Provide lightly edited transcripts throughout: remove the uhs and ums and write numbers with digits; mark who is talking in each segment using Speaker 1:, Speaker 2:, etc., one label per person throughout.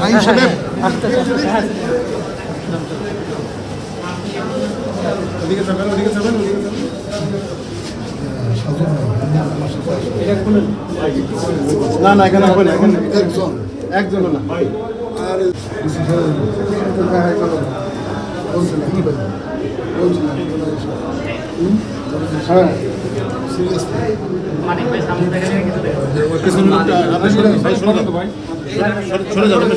Speaker 1: আইন সাহেব ওদিকে যাবেন না না এখানে হবে না, এখানে একজন না আর হ্যাঁ সরে যাবেন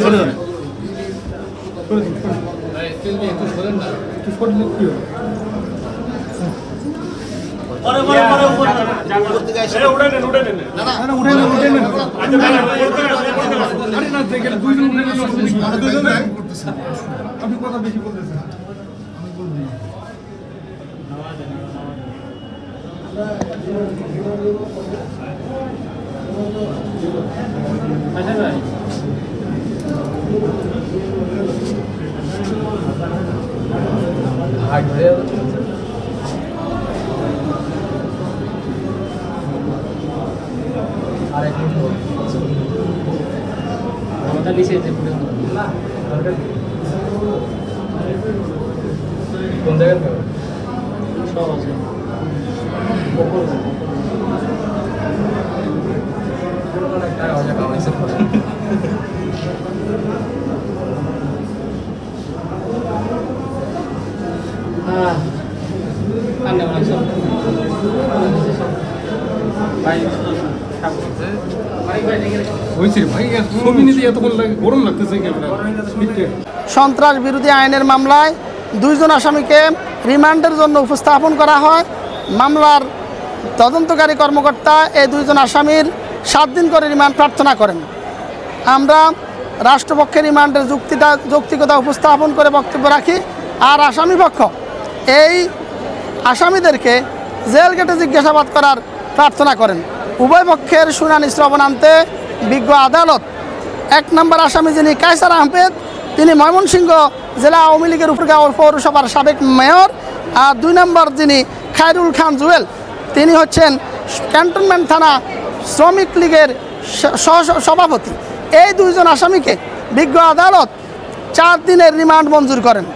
Speaker 1: আপনি কথা বেশি বলতেছেন।
Speaker 2: কোন জায়গায় সব আছে
Speaker 3: সন্ত্রাস বিরোধী আইনের মামলায় 2 জন আসামিকে রিমান্ডের জন্য উপস্থাপন করা হয়। মামলার তদন্তকারী কর্মকর্তা এই 2 জন আসামির 7 দিন করে রিমান্ড প্রার্থনা করেন। আমরা রাষ্ট্রপক্ষের রিমান্ডের যৌক্তিকতা উপস্থাপন করে বক্তব্য রাখি, আর আসামিপক্ষ এই আসামিদেরকে জেল গেটে জিজ্ঞাসাবাদ করার প্রার্থনা করেন। উভয় পক্ষের শুনানি শ্রবণান্তে বিজ্ঞ আদালত 1 নম্বর আসামি যিনি কায়সার আহমেদ, তিনি ময়মনসিংহ জেলা আওয়ামী লীগের উপরগাঁও পৌরসভার সাবেক মেয়র, আর 2 নম্বর যিনি খায়রুল খান জুয়েল, তিনি হচ্ছেন ক্যান্টনমেন্ট থানা শ্রমিক লীগের সভাপতি। এই 2 জন আসামিকে বিজ্ঞ আদালত 4 দিনের রিমান্ড মঞ্জুর করেন।